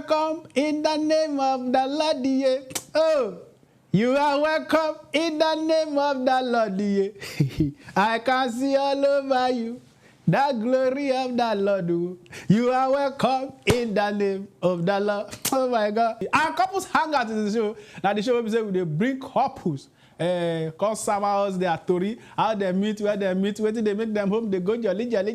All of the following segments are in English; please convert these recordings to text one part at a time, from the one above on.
welcome in the name of the Lord. Yeah. Oh, you are welcome in the name of the Lord. Yeah. I can see all over you the glory of the Lord. You are welcome in the name of the Lord. Oh my God. And couples hang out in the show. Now the show we say they bring couples. Come summer house their story, how they meet, where they meet, waiting they make them home, they go jolly. And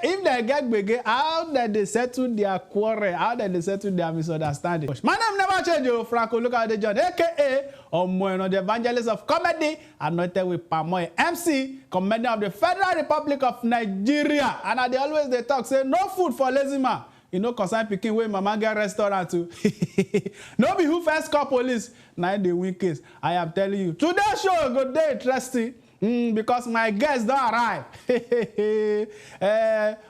if they get big, how they settle their quarrel, how they settle their misunderstanding. My name never change, Franco. Look at the John, aka Omoy, the evangelist of comedy, anointed with Pamoy, MC, comedian of the Federal Republic of Nigeria. And they always they talk, say no food for lazy man. You know, concern picking way mama get restaurant too. No be who first call police. Now the win case. I am telling you. Today's show go day interesting. Because my guests don't arrive.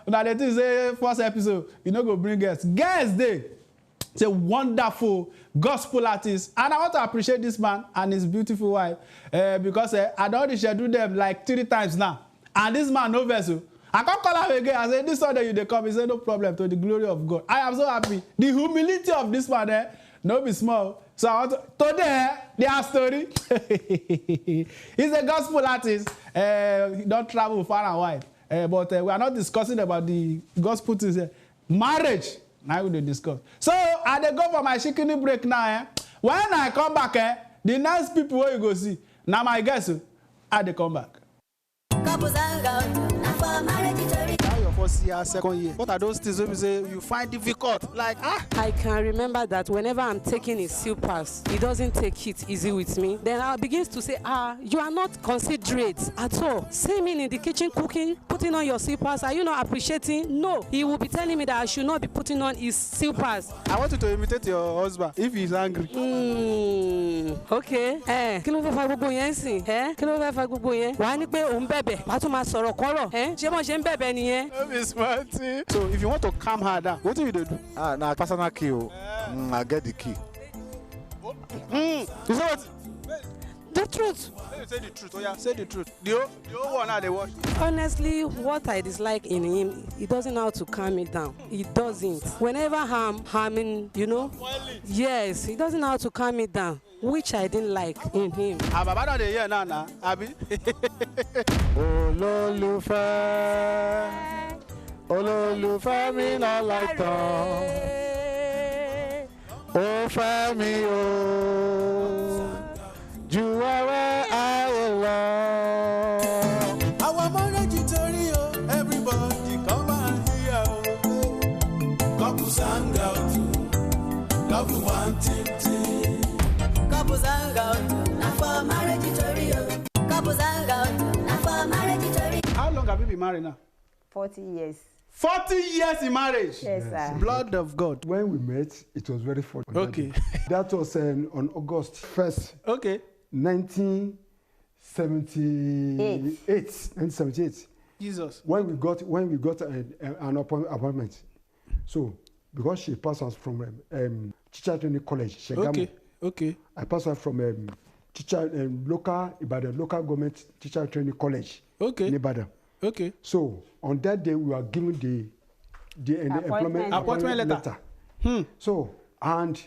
Now the thing say first episode, you know go bring guests. Guests day. It's a wonderful gospel artist. And I want to appreciate this man and his beautiful wife. Because I don't schedule them like 3 times now. And this man no vessel. I can't call him again. I said, this Sunday you they come. He said, no problem, to the glory of God. I am so happy. The humility of this man, no be small. So I want to, today, their story. He's a gospel artist. He don't travel far and wide. But we are not discussing about the gospel things. Marriage, now we will discuss. So I dey go for my chicken break now. When I come back, the nice people where you go see. Now my guess, I dey come back. Now your first year, second year. What are those things you say you find difficult? Like I can remember that whenever I'm taking a pass, he doesn't take it easy with me. Then I begins to say, you are not considerate at all. See me in the kitchen cooking, putting on your pass. Are you not appreciating? No. He will be telling me that I should not be putting on his pass. I want you to imitate your husband if he's angry. Okay. Kí ló fẹ́ fa gbogbo yẹn sìn? Kí ló fẹ́ fa gbogbo yẹn? Wàá ní pé òun bẹ̀bẹ̀, wàá tún máa sọ̀rọ̀ kọ́rọ̀. Ṣé mo ṣe ń bẹ̀bẹ̀ nìyẹn? So if you want to calm her down, what do you do? Now personal key. I get the key. You say what? The truth. Let me say the truth. Oh yeah, say the truth. The whole one now they watch. Honestly, what I dislike in him, he doesn't know how to calm me down. He doesn't. Whenever I'm harming, you know, yes, he doesn't know how to calm me down, which I didn't like in him. Baba don't dey hear now, Abi. Olólùfẹ́ mi náà láìtàn. Ó fẹ́ mi o. Ju ọ̀rẹ́ ayé lọ. Our marriage story, everybody come and hear. Couples hang out, love one thing. Couples hang out, not for marriage story. Couples hang out, not for marriage story. How long have you been married now? 40 years. 40 years in marriage. Yes, sir. Blood of God. When we met, it was very funny. Okay. That was on August 1st, Okay. 1978. Jesus. When we got an appointment. So because she passed us from teacher training college, Shagamu. Okay. I passed out from local government teacher training college. Okay. In Ibadan. Okay. So on that day we were given the appointment letter. So and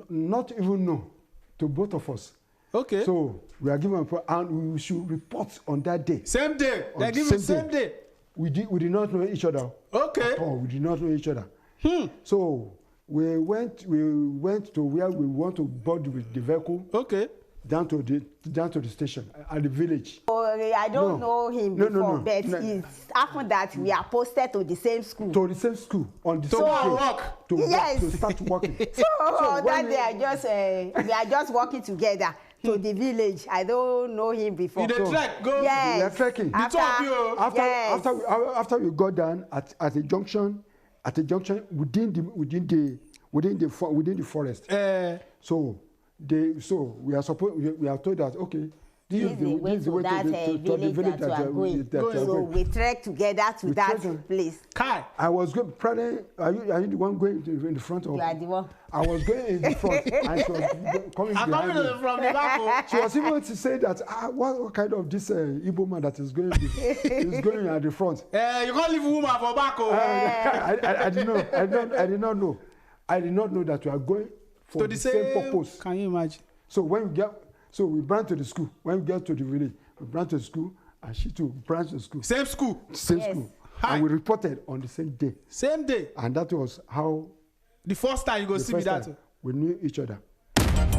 not even know to both of us. Okay. So we are given and we should report on that day. Same day. They give you same day. We did not know each other. Okay. We did not know each other. So we went to where we want to board with the vehicle. Okay. Down to the station at the village. I don't know him before, but it's after that we are posted to the same school. To the same school on the same work. To start working. So that day we are just working together to the village. I don't know him before. You trek go. Yes. We are trekking. After we got down at a junction within the forest. So we are told that okay, This is the way to that village that you are going. So we trek together to that place. Kai, I was going. Are you the one going in the front of? You are the one. I was going in the front, and she was coming behind me. From the back. She was even to say that what kind of this Igbo man that is going at the front. You can't leave woman for back. I did not know. I did not know that we are going for the same purpose. Can you imagine? So when we we ran to the school. When we get to the village, we ran to the school, and she too ran to the school. Same school. Same school. Hi. And we reported on the same day. Same day. And that was how. The first time you go see me that. We knew each other.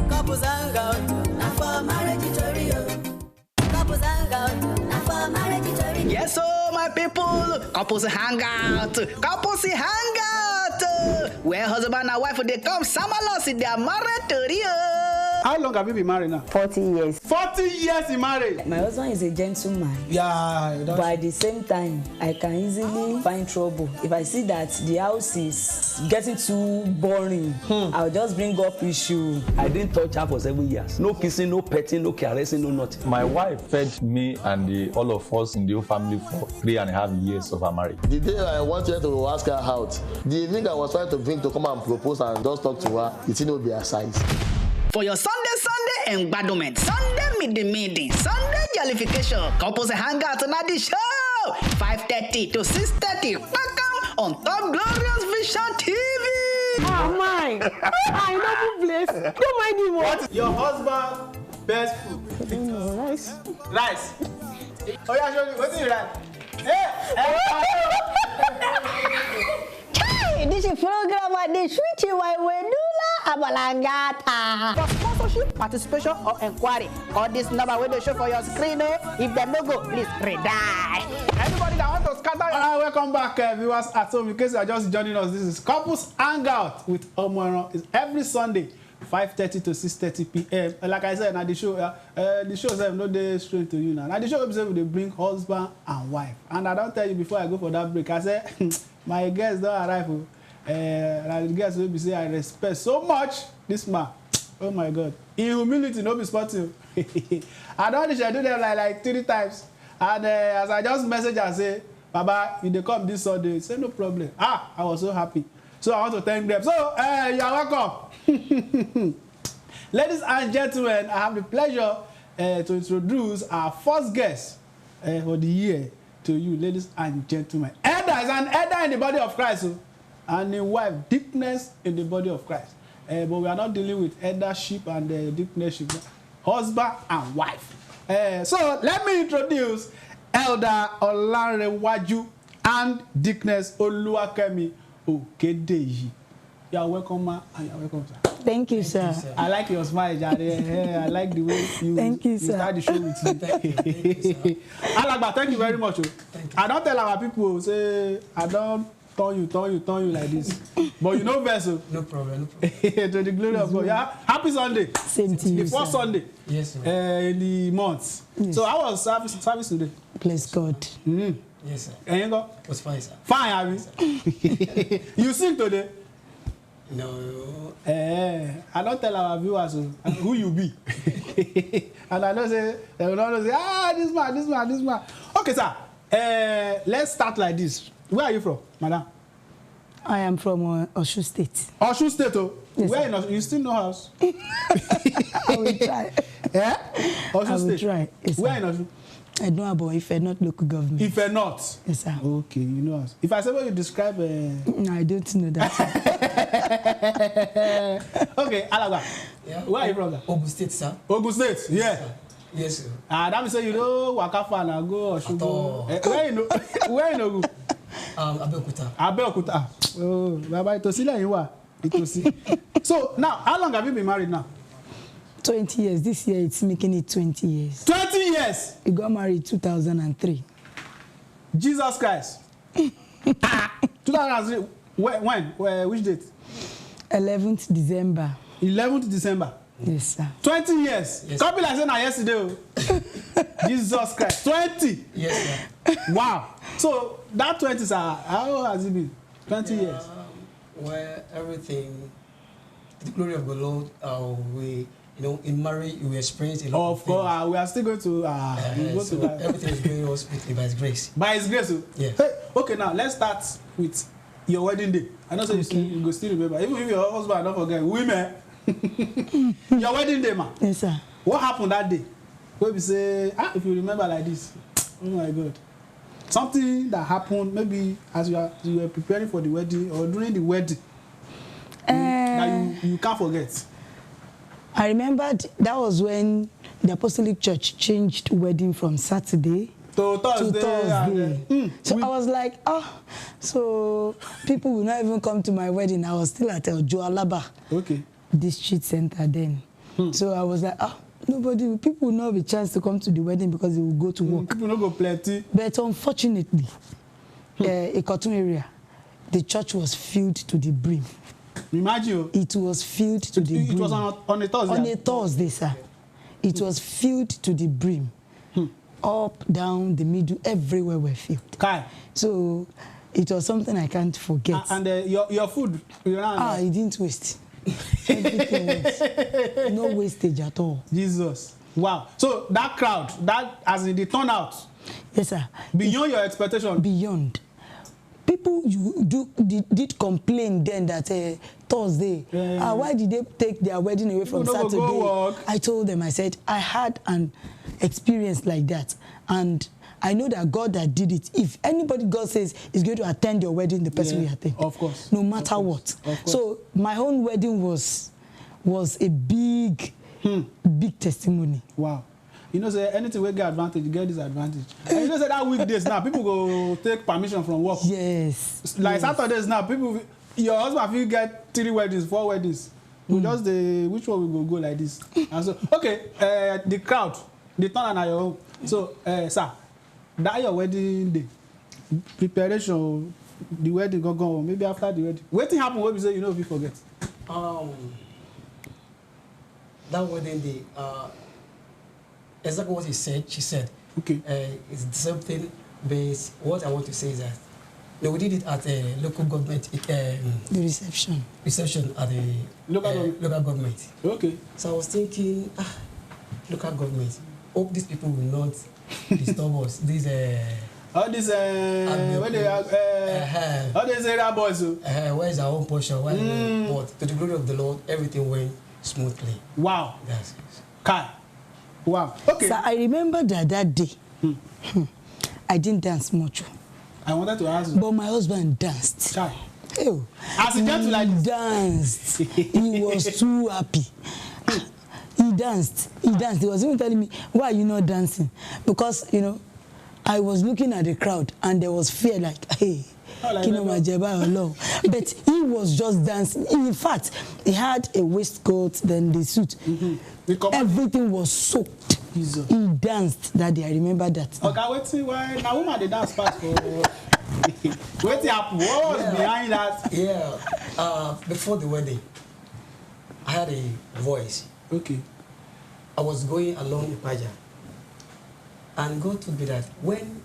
Couples hang out, not for marriage tutorial. Couples hang out, not for marriage tutorial. Yes, so my people, couples hang out. Couples hang out. Where husband and wife they come summerless in their marriage tutorial. How long have you been married now? 40 years. 40 years in marriage. My husband is a gentleman. Yeah. But at the same time, I can easily find trouble. If I see that the house is getting too boring, I'll just bring up issue. I didn't touch her for 7 years. No kissing, no petting, no caressing, no nothing. My wife fed me and all of us in the whole family for 3.5 years of our marriage. The day I wanted to ask her out, the thing I was trying to bring to come and propose and just talk to her, it didn't be her size. For your Sunday embodiment, Sunday meeting, Sunday jollification, couples hang out on the show, 5:30 to 6:30. Welcome on Top Glorious Vision TV. Oh my! I love you, place. Don't mind him. What's your husband's best food? Rice. Rice. Oh yeah, show me. What's it like? Hey! This is program at the Switchy Wedula Abalangata. For sponsorship, participation, or inquiry, call this number when they show for your screen. If they no go, please redact. Everybody that want to scatter. Welcome back, viewers at home. In case you are just joining us, this is Couples Hangout with Omoran. It's every Sunday, 5:30 to 6:30 p.m. Like I said, now the show have no day straight to you now. Now the show episode they bring husband and wife. And I don't tell you before I go for that break. I say my guests don't arrive. And the guests will be say I respect so much this man. Oh my God. In humility, no be sporting. I don't do them like 3 times. And as I just message and say, Baba, if they come this Sunday, say no problem. I was so happy. So I want to thank them. So you are welcome. Ladies and gentlemen, I have the pleasure to introduce our first guest for the year to you, ladies and gentlemen. Elder is an elder in the body of Christ, and a wife, deepness in the body of Christ. But we are not dealing with eldership and deepness, husband and wife. So let me introduce Elder Olanrewaju and Deaconess Oluwakemi Okedeyi. You are welcome, ma, and you are welcome, sir. Thank you, sir. I like your smile, Jare. I like the way you start the show with me. Thank you, sir. Alagba, thank you very much. I don't tell our people, say, I don't turn you like this. But you know vessel. No problem. To the glory of God. Yeah. Happy Sunday. Same to you, the first Sunday. Yes, sir. In the month. Yes. So how was service today? Bless God. Mm-hmm. Yes, sir. And you go? It was fine, sir. Fine, Abby. You sing today? No. I don't tell our viewers who you be. And I don't say, they will not say, this man. Okay, sir. Let's start like this. Where are you from, madam? I am from Osun State. Osun State, oh? Yes, where in Osun? You still know house? I will try. Yeah? Osun I will State. try. Yes, where in Osun? I know about if not local government. If not? Yes, sir. Okay, you know us. If I say what you describe... I don't know that. Okay, Alagba. Yeah. Where are you from, sir? Ogun State, sir. Ogun State, yeah. Yes, sir. That means say you know Waka Fan and go Oshogbo. Where in Ogun? Abeokuta. Oh, Baba, Itosile you are. Itosi. So now, how long have you been married now? 20 years. This year it's making it 20 years. 20 years? We got married 2003. Jesus Christ. 2003. When? Which date? 11th December. 11th December. Yes, sir. 20 years. Yes, can't be like saying that yesterday. Jesus Christ. 20. Yes, sir. Wow. So that 20, sir, how has it been? 20 years. Where everything, the glory of the Lord, we in marriage, you experience a lot of things. Of course, we are still going to. So everything is going on smoothly by His grace. By His grace. Yeah. Hey, okay, now let's start with your wedding day. I know you go still remember. Even if your husband don't forget, women. Your wedding day, man. Yes, sir. What happened that day? Where we say, if you remember like this, oh my God. Something that happened maybe as you were preparing for the wedding or during the wedding that you can't forget. I remembered that was when the Apostolic Church changed wedding from Saturday to Thursday. So I was like, so people will not even come to my wedding. I was still at Ojo Alaba District Center then. So I was like, people will not have a chance to come to the wedding because they will go to work. People not go plenty. But unfortunately, a Cotton area, the church was filled to the brim. Imagine. It was filled to the brim. It was on a Thursday? On a Thursday, sir. It was filled to the brim. Up, down, the middle, everywhere were filled. So it was something I can't forget. And your food? It didn't waste. Everything was no wastage at all. Jesus. Wow. So that crowd, that as in the turnout. Yes, sir. Beyond your expectation. Beyond. People did complain then that Thursday, why did they take their wedding away from Saturday? I told them, I said, I had an experience like that. And I know that God that did it. If anybody God says is going to attend your wedding, the person will attend. Of course. No matter what. So my own wedding was a big testimony. Wow. You know, say anything we get advantage, you get disadvantage. And you know, say that weekdays now, people go take permission from work. Yes. Like Saturdays now, your husband will get 3 weddings, 4 weddings. We just which one we go like this. And so, okay, the crowd, the turn on your own. So, sir, that your wedding day, preparation, the wedding go, maybe after the wedding. What thing happen when we say, if you forget? That wedding day, exactly what she said. Okay. It's the same thing, but what I want to say is that we did it at a local government. The reception. Reception at the local government. Okay. So I was thinking, local government. Hope these people will not disturb us. These all these when they all these area boys. Where is our own portion? But to the glory of the Lord, everything went smoothly. Wow. That's it. Kai. Wow. Okay. So I remember that day. I didn't dance much. I wanted to ask you. But my husband danced. Chai. As he danced. He was too happy. He danced. He was even telling me, why are you not dancing? Because, I was looking at the crowd and there was fear like, hey, but he was just dancing. In fact, he had a waistcoat, then the suit. Everything was soaked. Jesus. He danced that day. I remember that. Okay, wait see why now woman they dance fast for. What happened? What was behind that? Yeah. Before the wedding, I had a voice. Okay. I was going along the Paja, and God told me that when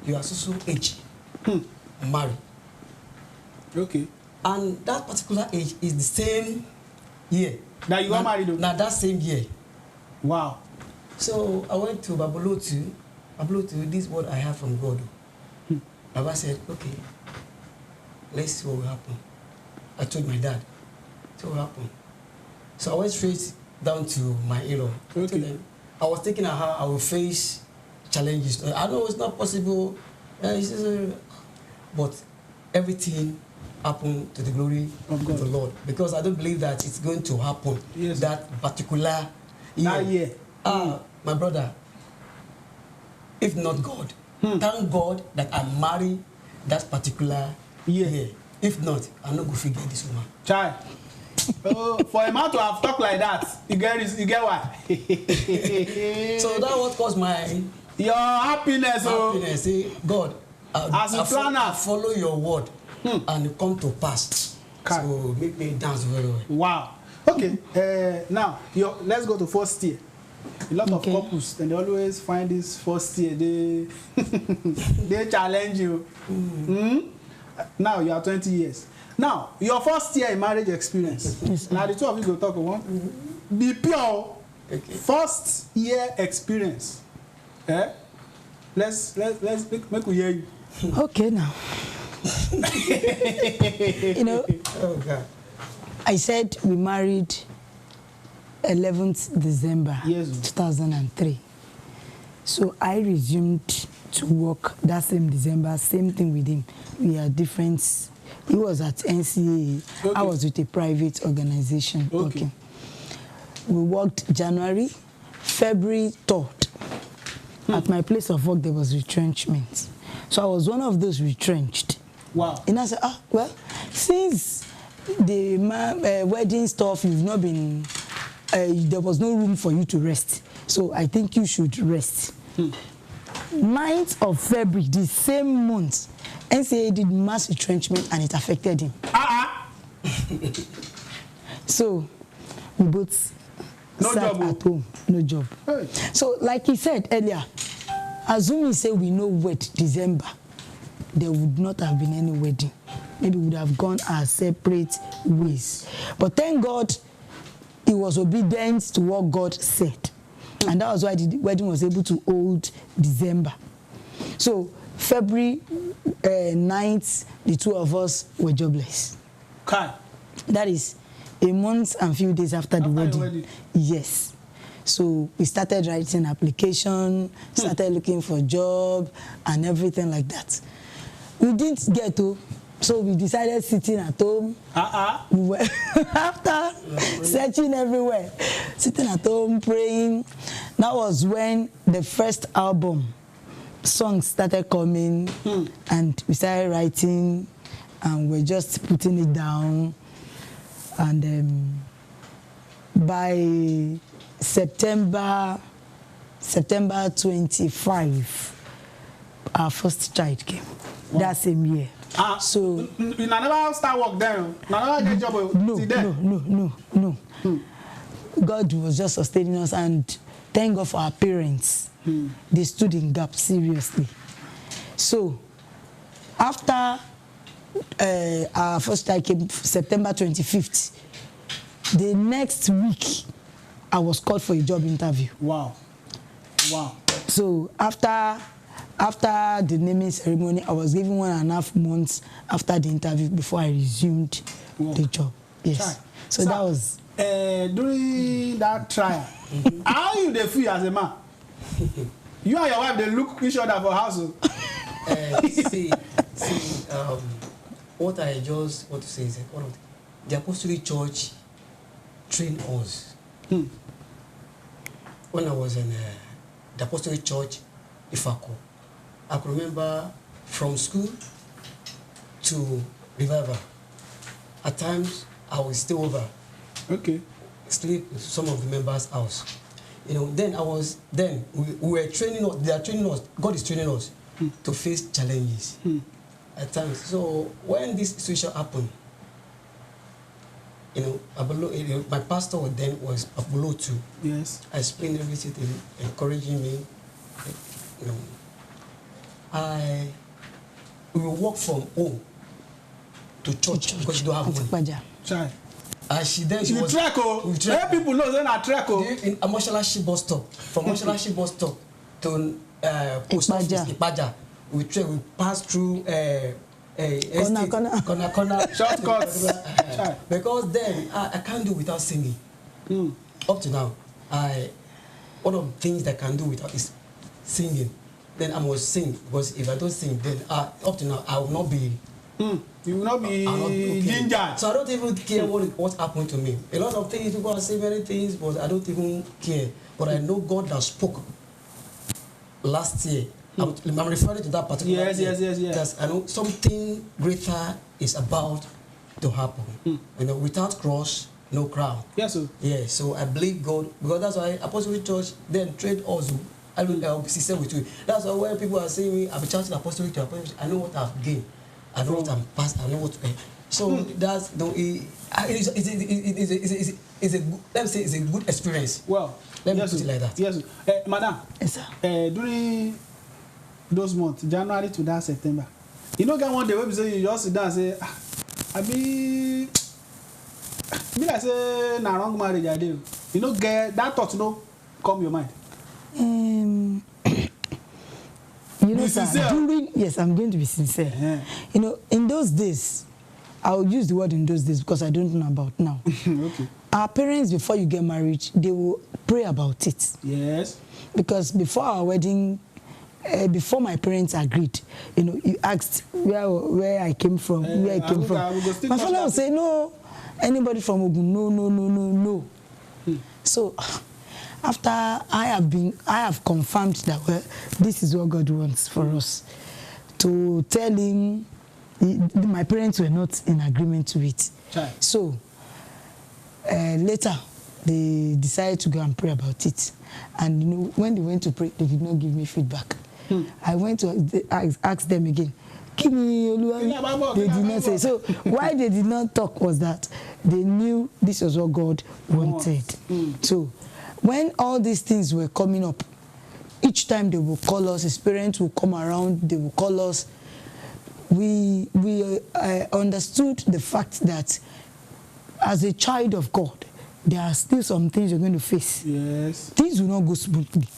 you are so age, marry. Okay. And that particular age is the same year. That you are married? Now that same year. Wow. So I went to Babalotu. This is what I have from God. Baba said, okay, let's see what will happen. I told my dad, see what will happen. So I went straight down to my in-law. Okay. I was thinking of how I will face challenges. I know it's not possible. But everything happened to the glory of God. The Lord. Because I don't believe that it's going to happen that particular year. That year. My brother, if not God, thank God that I married that particular year. If not, I'm not going to forget this woman. Child. For a man to have talked like that, you get why? So that what caused your happiness. Happiness. Say, God, as a planner, follow your word and come to pass. So make me dance very well. Wow. Okay. Now, let's go to first year. A lot of couples, and they always find this first year. They challenge you. Now you are 20 years. Now, your first year in marriage experience. Yes. Now the two of you go talk one. Be pure. Okay. First year experience. Eh? Let's make we hear you. Okay now. You know, oh God. I said we married 11th December 2003. So I resumed to work that same December, same thing with him. We are different. He was at NCA. Okay. I was with a private organization. Okay. We worked January, February 3rd. At my place of work, there was retrenchment. So I was one of those retrenched. Wow. And I said, well, since the wedding stuff, you've not been, there was no room for you to rest. So I think you should rest. 9th of February, the same month, NCA did mass retrenchment and it affected him. So we both sat at home, no job. Hey. So like he said earlier, assuming say we know wed December, there would not have been any wedding. Maybe we would have gone our separate ways. But thank God he was obedient to what God said. And that was why the wedding was able to hold December. So February 9th, the two of us were jobless. Okay. That is a month and few days after the wedding. Yes. So we started writing application, started looking for a job and everything like that. We didn't get to, so we decided sitting at home. We were after searching everywhere, sitting at home, praying. That was when the first album, songs started coming, and we started writing, and we're just putting it down. And by September 25, our first child came. Wow. That same year. So you never start work there. Never get job. No. God was just sustaining us, and thank God for our parents. They stood in gap seriously. So after our first child came, September 25th, the next week I was called for a job interview. Wow. So after the naming ceremony, I was given 1.5 months after the interview before I resumed the job. Yes. So that was during that trial. How you dey feel as a man? You and your wife, they look each other for house. See, what I just want to say is that the Apostolic Church trained us. When I was in the Apostolic Church, Ifako, I could remember from school to revival. At times, I would stay over. Okay. Sleep in some of the members' house. You know, we were training us, they are training us, God is training us to face challenges at times. So when this situation happened, you know, my pastor then was Apollo too. Yes. I explained everything to him, encouraging me. You know, we will walk from home to church because you don't have money. She was track. Let people know they're not track. In Amosalashi bus stop. From Amosalashi bus stop to Post Office Ipaja. We pass through corner shortcuts. Because then I can't do without singing. Up to now, one of the things that I can do without is singing. Then I must sing, because if I don't sing, then up to now I will not be. You will not be ginger. So I don't even care what's happened to me. A lot of things, people are saying many things, but I don't even care. But I know God that spoke last year. I'm referring to that particular year. Yes. Because I know something greater is about to happen. You know, without cross, no crown. Yes, sir. Yeah, so I believe God, because that's why Apostolic Church then trained us. I'll be sincere with you. That's why when people are saying me, I've been chanting Apostolic Church, I know what I've gained. I know what I'm past. I know what to pay. So that's it's a good, let me say it's a good experience. Well, let me put it like that. Yes, madam. Yes, sir. During those months, January to that September, you know, get one day when you say you just sit down and say, I be like say na wrong marriage I do. You know, get that thought no come your mind. You know, sir, yes, I'm going to be sincere. Yeah. You know, in those days, I'll use the word in those days because I don't know about now. Okay. Our parents, before you get married, they will pray about it. Yes. Because before our wedding, before my parents agreed, you know, you asked where I came from, where I came from. My father would say, no, anybody from Ogun, no. So, after I have confirmed that, well, this is what God wants for us, to tell him, my parents were not in agreement to it. Child. So, later, they decided to go and pray about it. And, you know, when they went to pray, they did not give me feedback. I went to ask them again. Give me Oluwa. They did not say. So why they did not talk was that they knew this was what God wanted. So when all these things were coming up, each time they will call us, his parents will come around, they will call us. We understood the fact that as a child of God, there are still some things you're going to face. Yes. Things will not go smoothly.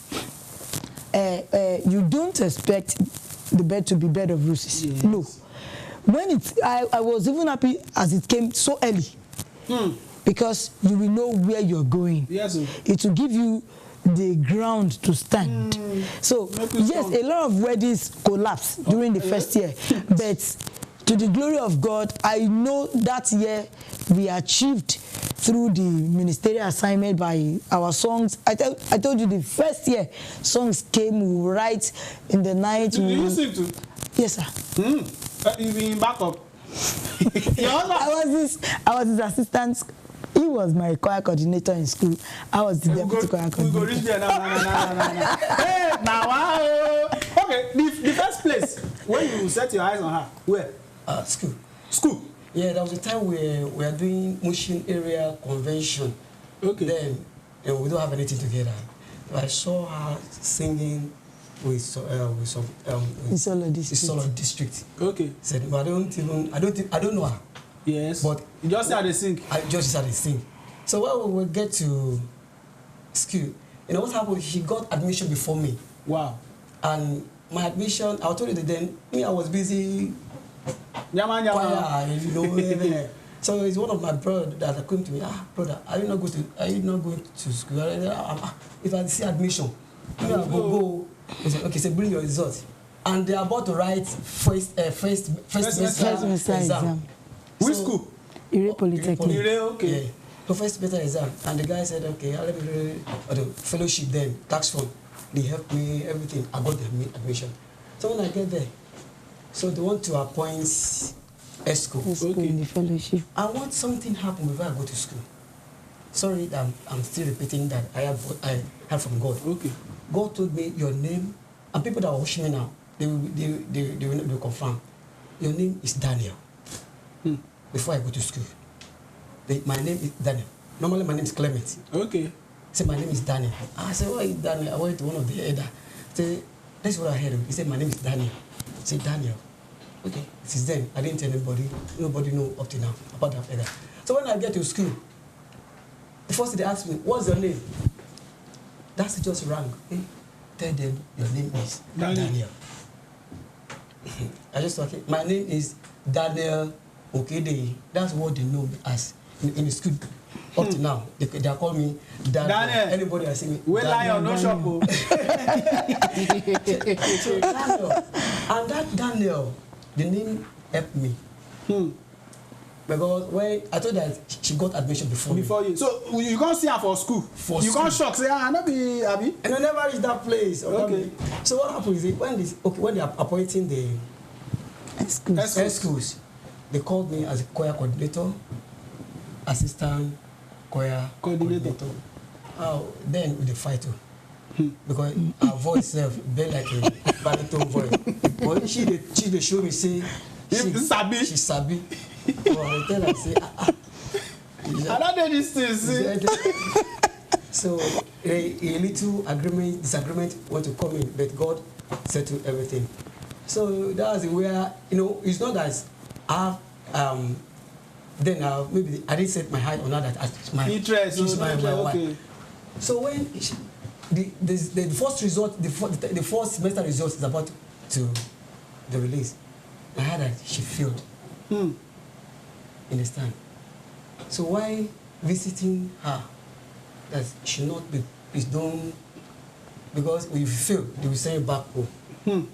You don't expect the bed to be bed of roses. Yes. No. When I was even happy as it came so early. Because you will know where you're going. Yes. It will give you the ground to stand. So, yes, a lot of weddings collapse during the first year. But to the glory of God, I know that year we achieved through the ministerial assignment by our songs. I told you the first year songs came right in the night. Did you sing too? Yes, sir. You been backup. I was his assistant. He was my choir coordinator in school. I was the deputy choir coordinator. We go reach there now. Hey, now wow. Okay, the first place when you set your eyes on her, where? School. School. Yeah, there was a time where we are doing Mushin area convention. Okay. Then we don't have anything together. I saw her singing with some Isolo district. Okay. Said, but I don't know her. Yes. But you just started to sing. I just started to sing. So when we get to school, you know what happened? She got admission before me. Wow. And my admission, I told you that then me, I was busy. Choir, you know. So it's one of my brothers that came to me. Brother, are you not going to school? If I see admission, I go. He said, okay, so bring your results. And they are about to write first semester exam. Which school? Ire Polytechnic. Ire, okay. Yeah. So first semester exam, and the guy said, okay, let me do the fellowship then, tax fund. They helped me, everything. I got the admission. So when I get there, so they want to appoint ESCO. Okay. In the fellowship. I want something happen before I go to school. Sorry, I'm still repeating that I have from God. Okay. God told me your name, and people that are watching me now, they will confirm. Your name is Daniel. Before I go to school, my name is Daniel. Normally my name is Clement. Okay. Say my name is Daniel. I said, why is Daniel? I went to one of the elder. Say, that's what I heard. He said, my name is Daniel. I said, Daniel. Okay. Since then, I didn't tell anybody. Nobody know up to now about that elder. So when I get to school, the first thing they ask me, what's your name? That's just rang. Hey, tell them your name is Daniel. I just thought, my name is Daniel Okede. That's what they know me as in the school. Up to now, they call me Daniel. Anybody I see me. We lion, no shop. So Daniel, and that Daniel, the name helped me. Because when I told her she got admission before you. So you can't see her for school. You can't shock. Say, not be Abby. And I never reached that place. Okay. So what happened is when they are appointing the schools, they called me as a choir coordinator, assistant choir coordinator. Then with the fight too. Because our voice very like a baritone voice. But she they show me say she sabi. So I tell her say I don't know this thing. So a little disagreement want to come in, but God settled everything. So that's where it's not that I have then maybe I didn't set my height on her that as my interest. She's my wife. Okay. So when the first result, the first semester result is about to the release, I heard that she failed. Understand? So why visiting her? That should not be done, because if you fail, they will send you back home.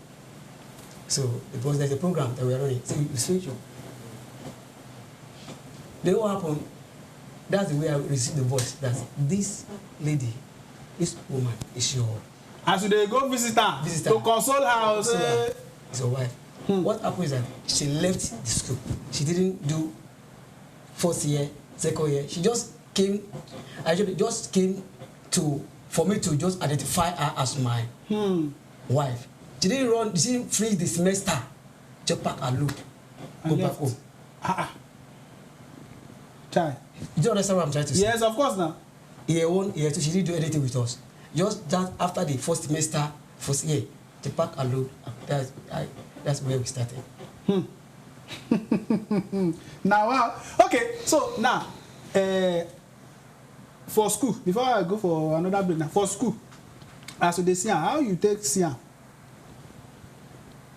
So because there's a program that we are running, so you switch you. Then what happened? That's the way I received the voice that this lady, this woman is your. As they go visit her to console her. It's your wife. What happened is that she left the school. She didn't do first year, second year. She just came. Just came for me to just identify her as my wife. She didn't finish the semester. Just pack her load, go back home. Child. You don't understand what I'm trying to say? Yes, of course now. Year 1, year 2, she didn't do anything with us. Just that after the first semester, first year, she pack her load. That's where we started. Now, wow. Okay, so now, for school, before I go for another break now, for school, as they see how you take Siam?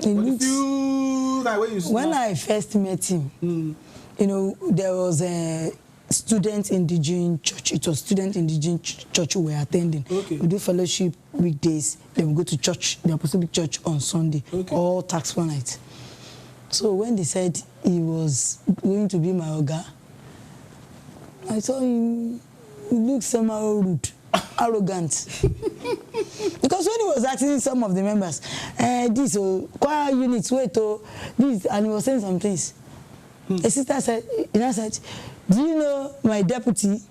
When I first met him, you know, there was a student indigene church. It was student indigene church we were attending. Okay. We do fellowship weekdays, then we go to church, the Apostolic Church on Sunday, or tax one night. So when they said he was going to be my Oga, I saw him, he looked somehow rude, arrogant. Because when he was asking some of the members, this, choir units, wait, this, and he was saying some things. A sister said, do you know my deputy?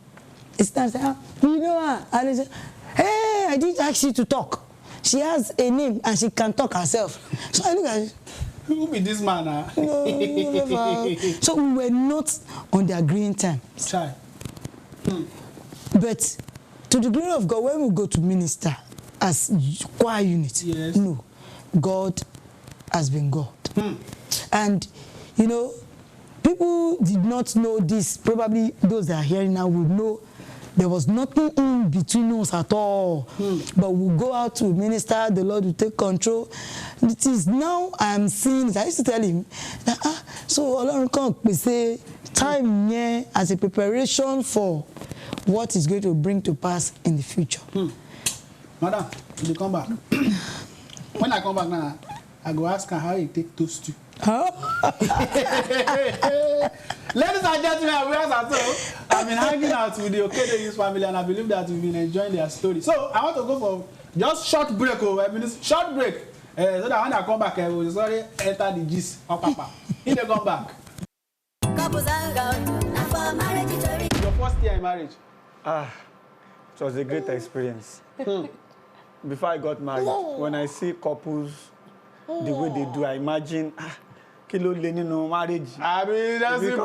A sister said, do you know her? And he said, hey, I didn't ask you to talk. She has a name and she can talk herself. So I look at it. Who be this man? No, so we were not on the agreeing time. But to the glory of God, when we go to minister as choir unit, no, God has been God. And, you know, people did not know this. Probably those that are hearing now will know there was nothing in between us at all. But we'll go out to minister, the Lord will take control. It is now I'm seeing it. I used to tell him that, so Olorun come, we say, time here as a preparation for what is going to bring to pass in the future. Madam, you come back. When I come back now, I go ask her how you take those two. Ladies and gentlemen, I've been hanging out with the Okede's family, and I believe that we've been enjoying their story. So I want to go for just short break. Short break. So that when I come back, I will sorry enter the gist. Papa. If they come back. Your first year in marriage. It was a great experience. Before I got married, when I see couples, the way they do, I imagine, kilo le nínú marriage. I mean, that's it.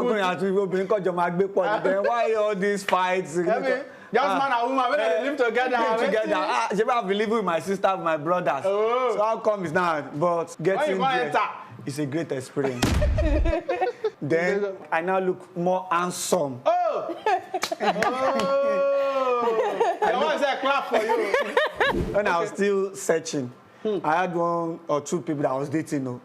Then why all these fights? Just man and woman, when they live together. I believe with my sister, with my brothers. So how come it's not? But getting there, it's a great experience. Then I now look more handsome. I want to say a clap for you. When I was still searching, I had 1 or 2 people that I was dating.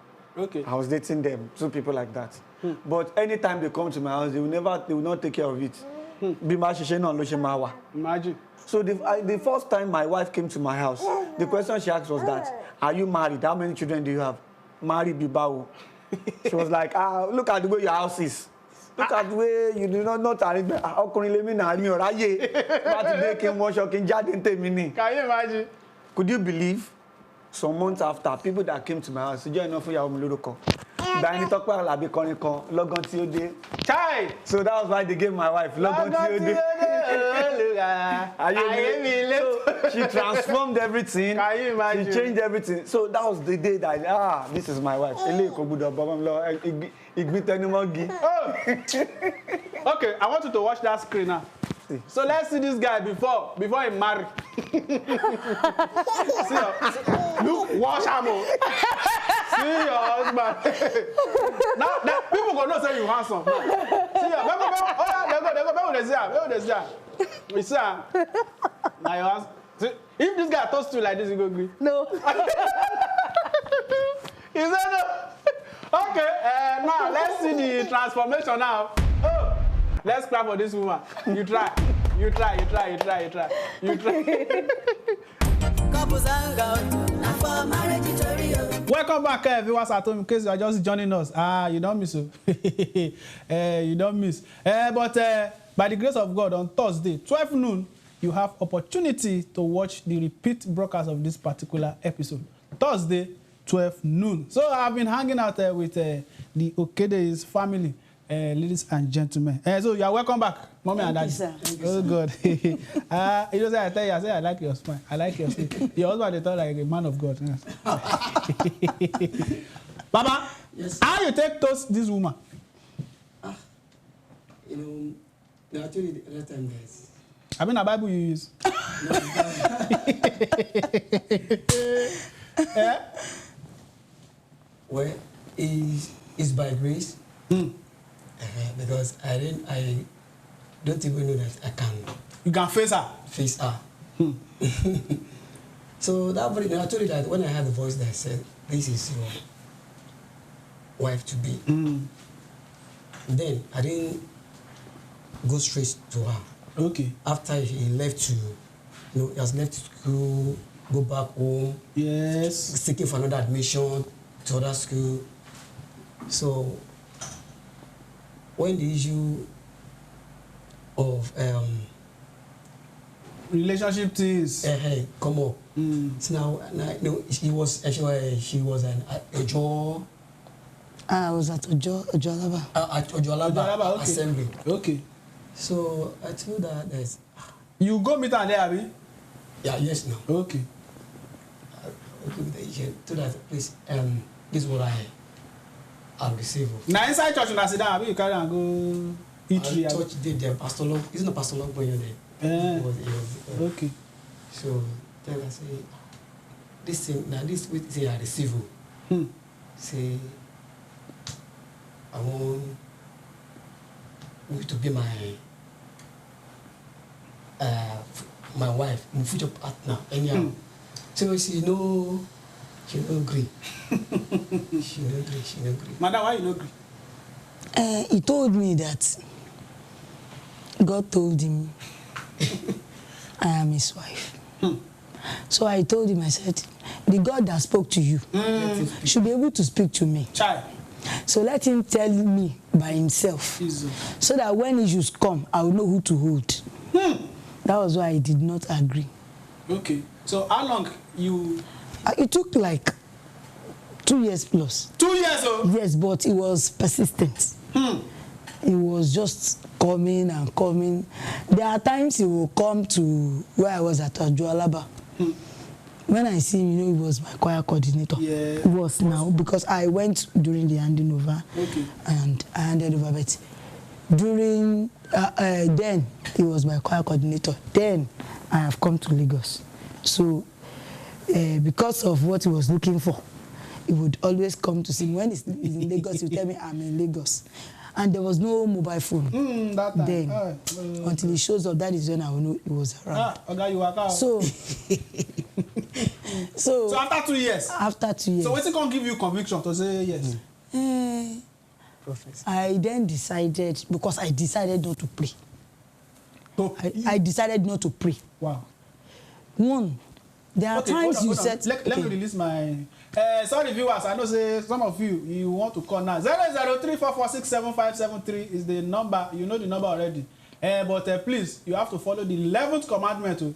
I was dating them, 2 people like that. But anytime they come to my house, they will not take care of it. Imagine. So the first time my wife came to my house, the question she asked was that, are you married? How many children do you have? Married Bibao. She was like, look at the way your house is. Look at the way you do not arrange. Can you imagine? Could you believe? Some months after, people that came to my house, so that was why they gave my wife she transformed everything. Can you imagine? She changed everything. So that was the day that this is my wife. Okay, I want you to watch that screen now. So let's see this guy before he married. Look, watch him. See your husband. now people gonna say you handsome. See your If this guy toast you like this, you go agree. No. He said no. Okay, now let's see the transformation now. Oh, let's clap for this woman. You try. Welcome back, viewers at home. In case you are just joining us, you don't miss it. You don't miss. But by the grace of God, on Thursday, 12 noon, you have opportunity to watch the repeat broadcast of this particular episode. Thursday, 12 noon. So I've been hanging out with the Okede's family, ladies and gentlemen. So you are welcome back, mommy and daddy. Oh God. You know, I tell you, I say I like your smile. I like your sleep. Your husband they talk like a man of God. Yes. Baba, yes. How you take toast this woman? You know, actually the other time, guys. I mean, a Bible you use. Yeah. Well, it's by grace. Because I don't even know that I can. You can face her. Face her. So that I told you that when I had the voice that said, "This is your wife to be." Then I didn't go straight to her. Okay. After he left to, he has left to school, go back home. Yes. Seeking for another admission to other school. So when the issue of relationship things come up, so now she was a Ojo. I was at Ojolaba. At Ojolaba okay. Assembly. Okay. So I told her there's. You go meet her there, Abi? Yeah, yes, now. Okay. Okay, told her, please, this is what I'll receive. Now inside church, you sit down, Abi, you carry and go eat. Church did there, Pastor Long. Isn't a Pastor Long going there? Okay. So tell her, say, this thing, now this week, say, I receive. Say, I want you to be my wife, my future partner, anyhow. So she no agree. She no agree. Madam, why you no agree? He told me that God told him I am his wife. So I told him, I said, the God that spoke to you should be able to speak to me. Child. So let him tell me by himself. So that when issues come, I will know who to hold. That was why I did not agree. Okay. So how long you... It took like 2 years plus. 2 years, oh? Yes, but it was persistent. It was just coming and coming. There are times he will come to where I was at Ajualaba. When I see him, he was my choir coordinator. Yeah. It was now, because I went during the handing over. Okay. And I handed over, but during, then, he was my choir coordinator. Then, I have come to Lagos. So, because of what he was looking for, he would always come to see me. When he's in Lagos, he would tell me, I'm in Lagos. And there was no mobile phone that time. Then. Until he shows up, that is when I will know he was around. Okay, you work out. So, so after 2 years? After 2 years. So what's it going to give you conviction to say yes? I then decided, because I decided not to pray. I decided not to pray. Wow. One, there are times you said... Let me release my... sorry, viewers, I know say some of you want to call now. 00344675573 is the number. You know the number already. But please, you have to follow the 11th commandment to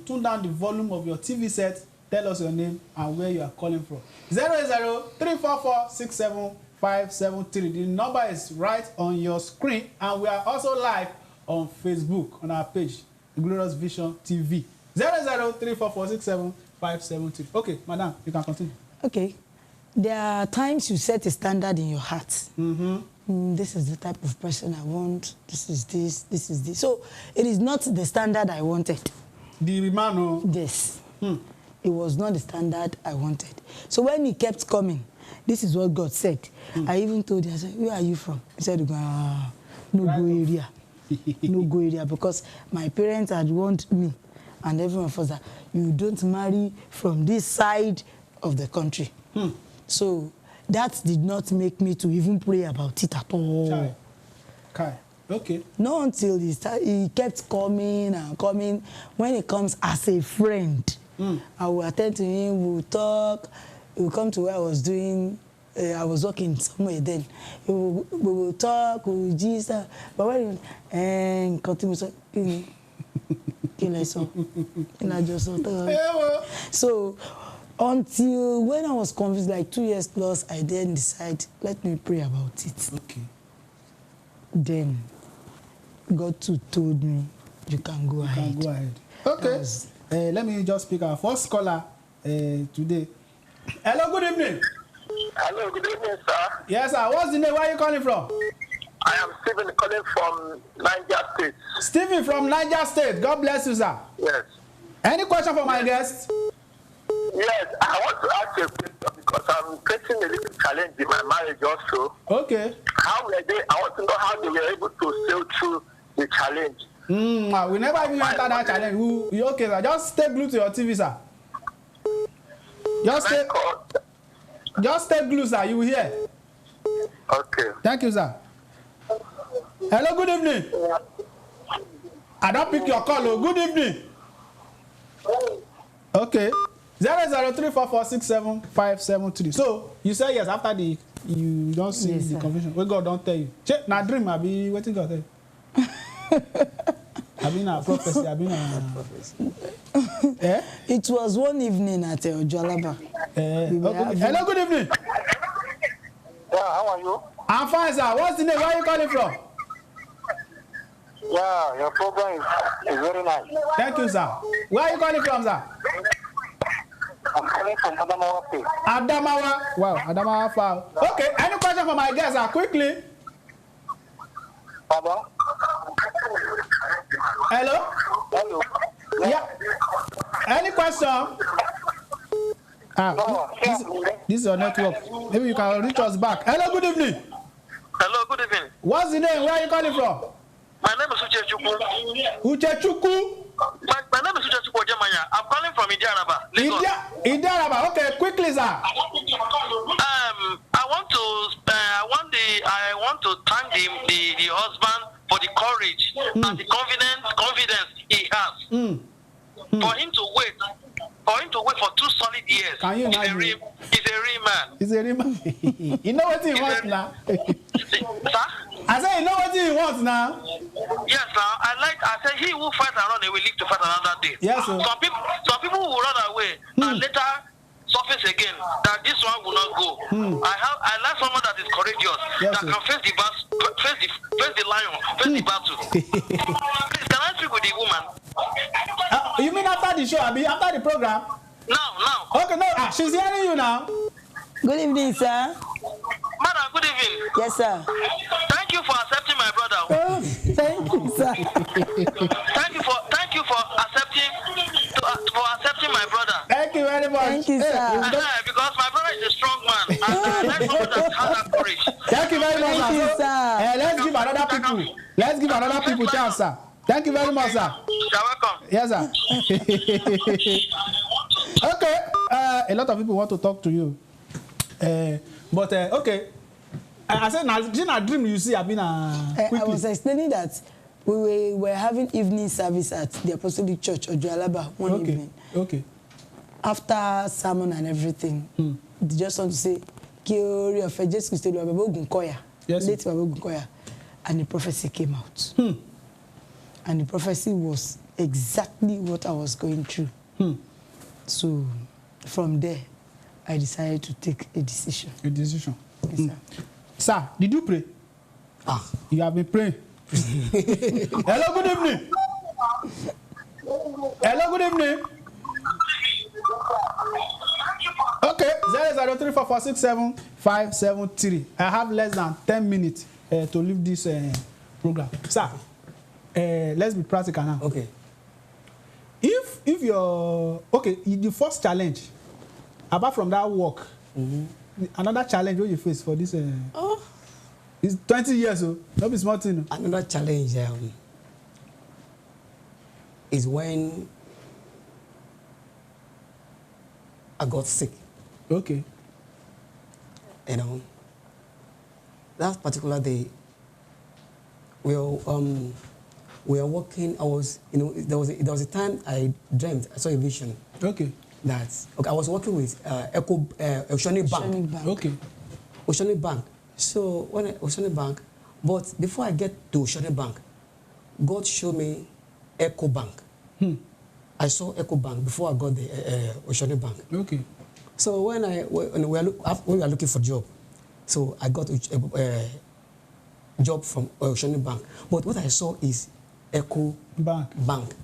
tune down the volume of your TV set, tell us your name and where you are calling from. 00344675573. The number is right on your screen, and we are also live on Facebook on our page, Glorious Vision TV. 00344675573. Okay, madam, you can continue. Okay. There are times you set a standard in your heart. This is the type of person I want. This is this. This is this. So it is not the standard I wanted. The man. Yes. It was not the standard I wanted. So when he kept coming, this is what God said. I even told him, I said, where are you from? He said, no go area. No go area, because my parents had warned me and everyone else that you don't marry from this side of the country. So that did not make me to even pray about it at all. Kai. Okay. Not until he kept coming and coming. When he comes as a friend, I will attend to him, we will talk, he will come to where I was doing, I was working somewhere then. We will talk, we will gist, but when and continue so until when I was convinced, like 2 years plus, I then decided, let me pray about it. Okay. Then God too told me, you can go ahead. Go ahead. Okay. Let me just pick our first caller today. Hello, good evening. Hello, good evening, sir. Yes, sir. What's the name? Where are you calling from? I am Stephen calling from Niger State. Stephen from Niger State. God bless you, sir. Yes. Any question for my guest? Yes, I want to ask you a question because I'm facing a little challenge in my marriage also. Okay. How were they? I want to know how they were able to sail through the challenge. We never even enter that challenge. Okay, sir. Just stay glued to your TV, sir. Just stay glued, sir. You will hear. Okay. Thank you, sir. Hello, good evening. I don't pick your call. Oh. Good evening. Okay. 00344675573. So you say yes after you don't see the confusion. What God don't tell you. Check na dream. I be waiting God tell you. I been a prophecy. I been a prophecy. It was one evening at Ojualaba. Hello, good evening. Yeah, how are you? I'm fine, sir. What's the name? Where are you calling from? Yeah, your program is very nice. Thank you, sir. Where are you calling from, sir? I'm calling from Adamawa State. Adamawa. Wow, Adamawa far. Okay, any question for my guest, sir? Quickly. Pardon? Hello? Hello? Yeah. Any question? This is your network. Maybe you can reach us back. Hello, good evening. Hello, good evening. What's the name? Where are you calling from? My name is Uchechukwu. Uchechukwu? My name is Uchechukwu Ojemanya. I'm calling from Idiaraba, Lagos. Idiaraba, okay, quickly, sir. I want to thank the husband for the courage and the confidence he has. For him to wait for 2 solid years. Can you imagine? He's a real man. He's a real man. You know what he wants now? Sir? I said, you know what he wants now? Yes, sir. I said, he who fights and run away will live to fight another day. Yes, sir. Some people will run away and later surface again that this one will not go. I like someone that is courageous, that can face the lion, face the battle. Please, can I speak with the woman? You mean after the show? After the program? Now. Okay, no. She's hearing you now. Good evening, sir. Madam, good evening. Yes, sir. Thank you for accepting my brother. Oh, thank you, sir. Thank you for accepting my brother. Thank you very much. Thank you, sir. Because my brother is a strong man, and I like someone that has that courage. Thank you very much, Thank you, sir. Let's give another people chance, sir. Thank you very much, sir. You're welcome. Yes, sir. Okay. A lot of people want to talk to you. But okay. I said, now dream you see, I was explaining that we were having evening service at the Apostolic Church Ojualaba one evening. Okay. After sermon and everything, they just want to say, Kiori of Jesus Christ, late Baba Ogunkoya, and the prophecy came out. And the prophecy was exactly what I was going through. So from there, I decided to take a decision. A decision. Yes, sir. Sir, did you pray? You have been praying. Hello, good evening. Hello, good evening. Okay, 00344675573. I have less than 10 minutes to leave this program. Sir, let's be practical now. Okay. If you're the first challenge, apart from that work, another challenge what you face for this. It's 20 years, so not be smart thing. Another challenge is when I got sick. Okay. You know, that particular day, we were walking. I was, you know, there was a time I dreamt. I saw a vision. Okay. I was working with Oceanic Bank. Okay. Oceanic Bank. So when Oceanic Bank, but before I get to Oceanic Bank, God showed me Eco Bank. I saw Eco Bank before I got the Oceanic Bank. Okay. So when we were looking for job, so I got a job from Oceanic Bank. But what I saw is Eco Bank.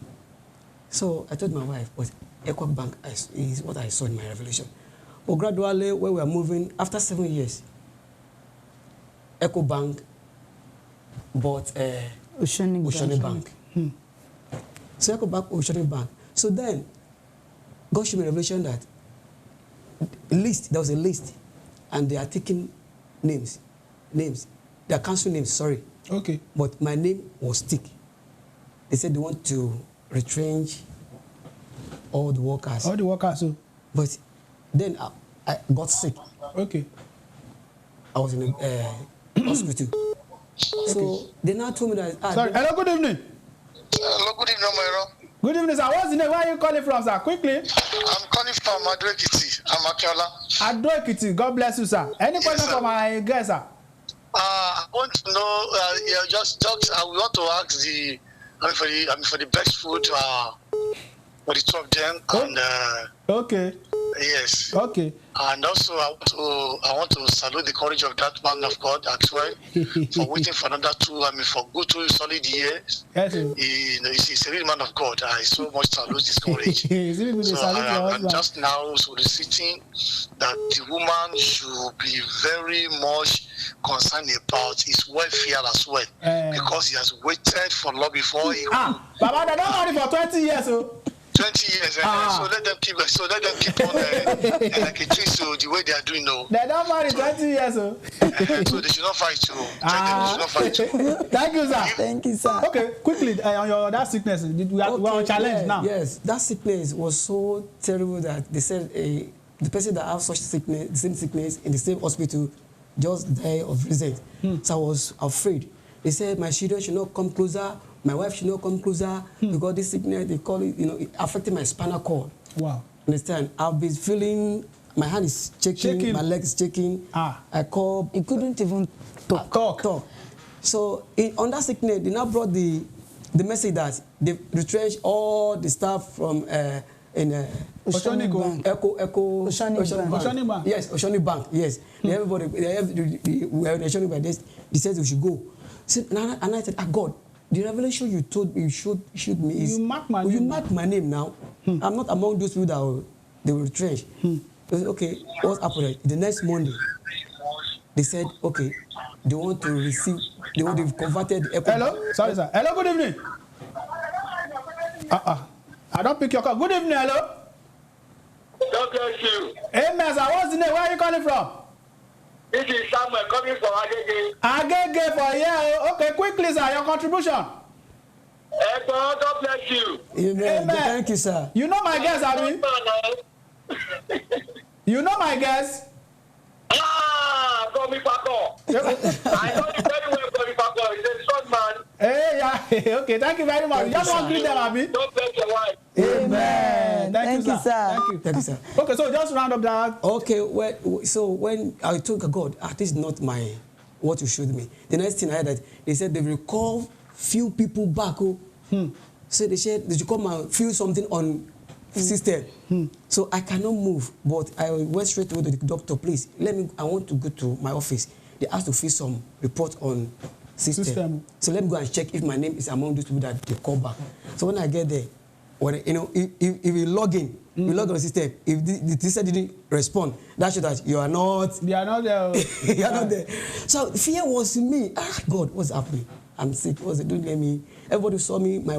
So I told my wife, but Eco Bank is what I saw in my revelation. But gradually, when we were moving, after 7 years, Eco Bank bought Oceanic Bank. So Eco Bank, Oceanic Bank. So then, God showed me a revelation that there was a list, and they are taking names. They are canceling names, sorry. Okay. But my name was stick. They said they want to retrench all the workers. All the workers, so. But then I got sick. Okay. I was in a hospital. So they now told me that. Sorry. Hello, good evening. Hello, good evening, Omero. Good evening, sir. What's the name? Where are you calling from, sir? Quickly. I'm calling from Ado-Ekiti. I'm Akiola. Ado-Ekiti. God bless you, sir. Any question for my guest, sir? I want to know. We want to ask for the best food for the two of them. And okay. Yes. Okay. And also, I want to salute the courage of that man of God as well for waiting for another for good 2 solid years. Yes, he's a real man of God. I so much salute his courage. So I'm just now soliciting that the woman should be very much concerned about his welfare as well, because he has waited for long before he. Baba, they don't marry for 20 years, so. 20 years, so let them keep on like a tree, so the way they are doing now. They don't marry 20 years, so. So they should not fight you. They should not fight you. Thank you, sir. Thank you, sir. Okay, quickly on that sickness, we are on challenge now. Yes, that sickness was so terrible that they said the person that have such sickness, the same sickness in the same hospital, just died of result. So I was afraid. They said my children should not come closer. My wife should not come closer because this sickness, they call it, it affected my spinal cord. Wow. Understand? I've been feeling, my hand is shaking. My leg is shaking. I call. You couldn't even talk. So on that sickness, they now brought the message that they retrenched all the staff from Oceanic Bank. Oceanic Bank. Yes, Oceanic Bank. Yes. Everybody, we are Oceanic Bank. They said we should go. So, and I said, God, the revelation you told me, you showed me is. You mark my name. You mark my name now. I'm not among those people that they will retrench. Okay, what happened? The next Monday, they said, okay, they want to receive. They've converted. Hello, sorry, sir. Hello, good evening. I don't pick your call. Good evening, hello. God bless you. Amen, sir. What's the name? Where are you calling from? This is Samuel coming from Agege. Agege for here. Okay, quickly, sir. Your contribution. God bless you. Amen. Thank you, sir. You know my guest, Abi? You know my guest? Komi Pako. I know you very well, Komi Pako. He's a strong man. Hey, yeah. Okay, thank you very much. Just want to greet them, Abi. Don't bless your wife. Amen. Thank you, sir. Thank you, sir. Okay, so just round up that. Okay, so when I told God, this is not what you showed me. The next thing I heard that they said they will call few people back. So they said they should come and fill something on system. So I cannot move, but I went straight to the doctor. Please, I want to go to my office. They asked to fill some report on system. So let me go and check if my name is among those people that they call back. So when I get there, if you log in, you log on the system. If the system didn't respond, that shows that you are not. They are not there. You are not there. So fear was in me. God, what's happening? I'm sick. Don't let me. Everybody saw me, my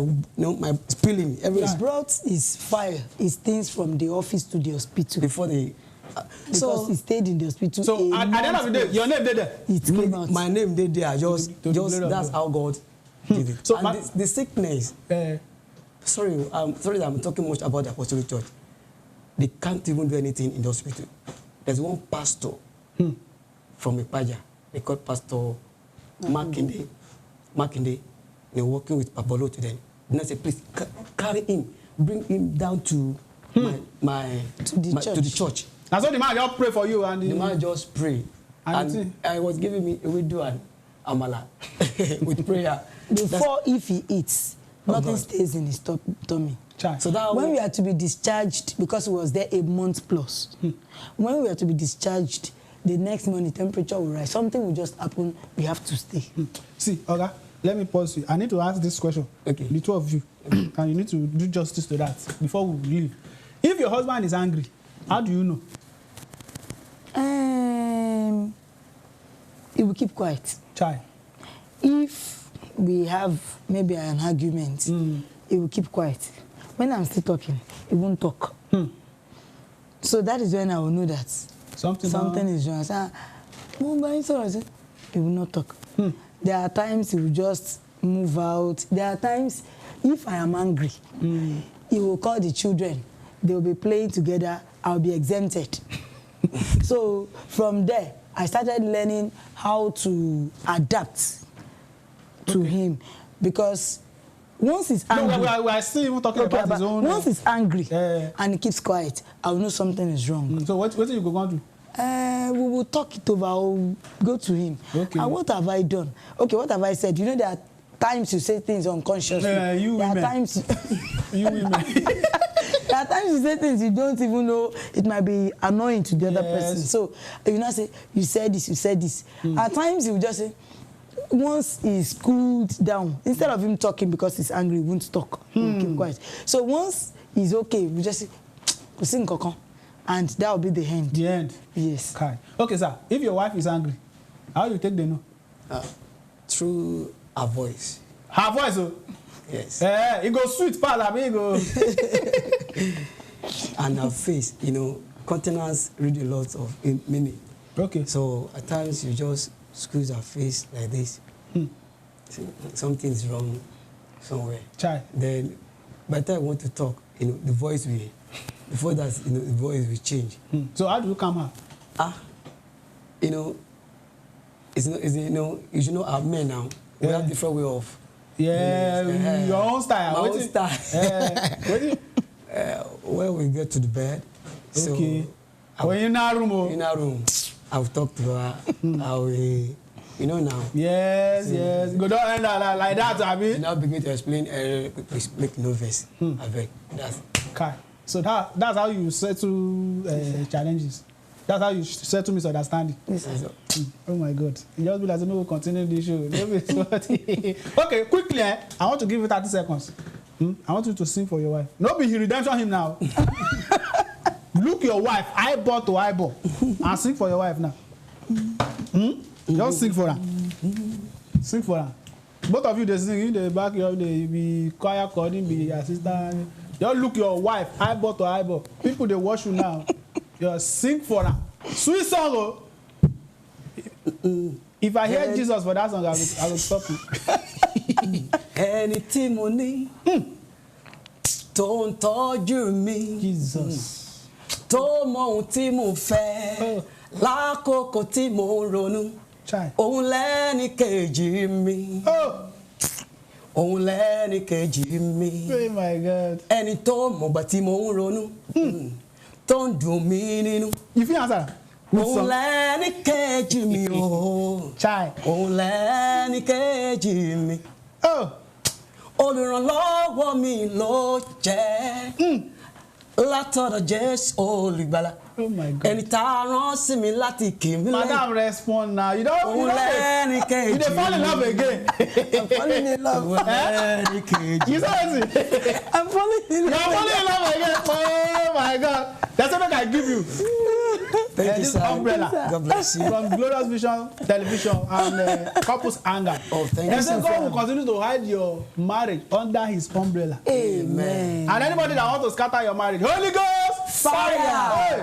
spilling. He brought his file, his things from the office to the hospital. Before they Because he stayed in the hospital. So at the end of the day, your name did there. It came out. My name did there. Just that's how God did it. So and the sickness. Sorry that I'm talking much about the Apostolic Church. They can't even do anything in the hospital. There's one pastor from Ipaja. They called Pastor Makinde. They're working with Pablo today. And I said, please carry him, bring him down to to the church. That's what the man just pray for you, and the man just pray. And I was giving me a widow and amala with prayer. Before, if he eats, nothing stays in his tummy. So that when we are to be discharged, because he was there a month plus, when we are to be discharged, the next morning the temperature will rise. Something will just happen. We have to stay. See, Oga, let me pause you. I need to ask this question. Okay. The two of you, and you need to do justice to that before we leave. If your husband is angry, how do you know? He will keep quiet. If we have maybe an argument, he will keep quiet. When I'm still talking, he won't talk. So that is when I will know that something is wrong. I say, he will not talk. There are times he will just move out. There are times, if I am angry, he will call the children. They will be playing together. I'll be exempted. So from there, I started learning how to adapt to him, because once he's angry, we are still even talking about his own. Once he's angry and he keeps quiet, I'll know something is wrong. So what are you going to do? We will talk it over. I'll go to him. Okay. And what have I done? Okay, what have I said? You know, there are times you say things unconsciously. You there women. Are times you women. There are times you say things you don't even know. It might be annoying to the other person. So you not say, you said this, you said this. At times he will just say, once he's cooled down, instead of him talking because he's angry, he won't talk. He will keep quiet. So once he's okay, we just say, "Kusin kokon," and that will be the end. The end. Yes. Okay, sir. If your wife is angry, how you take the no? Through her voice. Her voice, oh. Yes. It goes sweet, pal, amigo. And her face, you know, countenance read a lot of meaning. Okay. So at times you just squeeze her face like this. Something's wrong somewhere. Then by the time I want to talk, you know, the voice will, before that, you know, the voice will change. So how do you calm her? You know, you know, our men now, we have different way of. Your own style. My own style. When we get to the bed, okay. So when you're in our room, I'll talk to her. I will, you know now. Yes. Go down and like that, Abi. Now begin to explain. Please make no verse. I beg. That's. Okay. So that's how you settle challenges. That's how you settle misunderstanding. Yes. Oh my God. You just be like, no, we'll continue this show. Okay, quickly, I want to give you 30 seconds. I want you to sing for your wife. No be redemption him now. Look your wife, eyeball to eyeball, and sing for your wife now. Just sing for her. Sing for her. Both of you, they sing in the backyard, they be choir calling, be assistant. Just look your wife, eyeball to eyeball. People, they watch you now. Just sing for her. Sweet song, oh. If I hear Jesus for that song, I will stop you. Anything money tó ń tọ́jú mi. Jesus. Tó mọ ohun tí mo fẹ́ lákòókò tí mo ronú. Òun lẹ́ni kejì mi. Òun lẹ́ni kejì mi. Oh my God. Ẹni tó mọ̀gbà tí mo ń ronú. Tó ń dùn mí nínú. You fit answer. Òun lẹ́ni kejì mi o. Òun lẹ́ni kejì mi. Olùrànlọ́wọ́ mi ló jẹ́. Látọ̀dọ̀ Jésù olùgbàlà. Oh my God. Ẹni tá a rán sí mi láti kì mí lẹ́yìn. Madam, respond now. You don't Òun lẹ́ni kejì mi. You dey fall in love again. I'm falling in love. Òun lẹ́ni kejì mi. You saw it? I'm falling in love. You're falling in love again. Oh my God. That's something I give you. Thank you, this sir. umbrella. God bless you. From Glorious Vision Television and Couples Anger. Oh, thank you. And so God will continue to hide your marriage under His umbrella. Amen. And anybody that wants to scatter your marriage, Holy Ghost, Fire!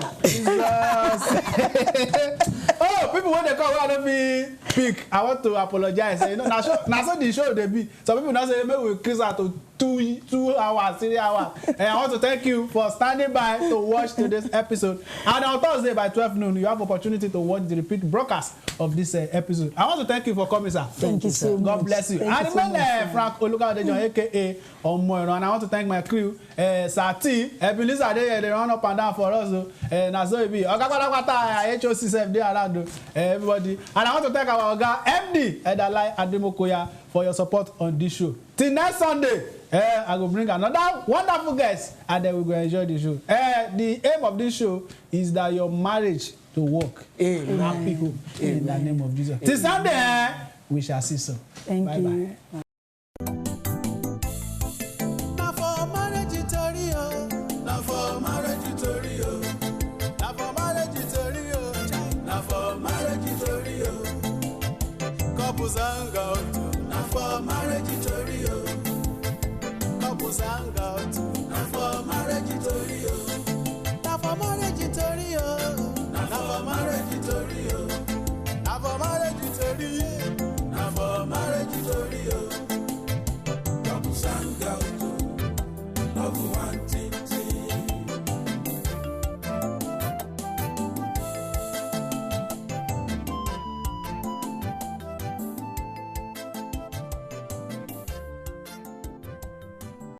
Oh, people when they come, I don't be pick. I want to apologize. You know, now so the show they be. Some people now say maybe we increase out to 2 hours, 3 hours. And I want to thank you for standing by to watch today's episode. And on Thursday by 12 noon, you have opportunity to watch the repeat broadcast of this episode. I want to thank you for coming, sir. Thank you so much. God bless you. And remember Frank Olukadejon, aka Omoiro. And I want to thank my crew, Sati, Ebenezer, they run up and down for us. And as well be HOC they around everybody. And I want to thank our guy MD Edalai Ademokoya for your support on this show. Till next Sunday, I will bring another wonderful guest and then we will enjoy the show. The aim of this show is that your marriage to work. Amen. Happy home. In the name of Jesus. Till Sunday, we shall see so. Thank you. Bye. Zanga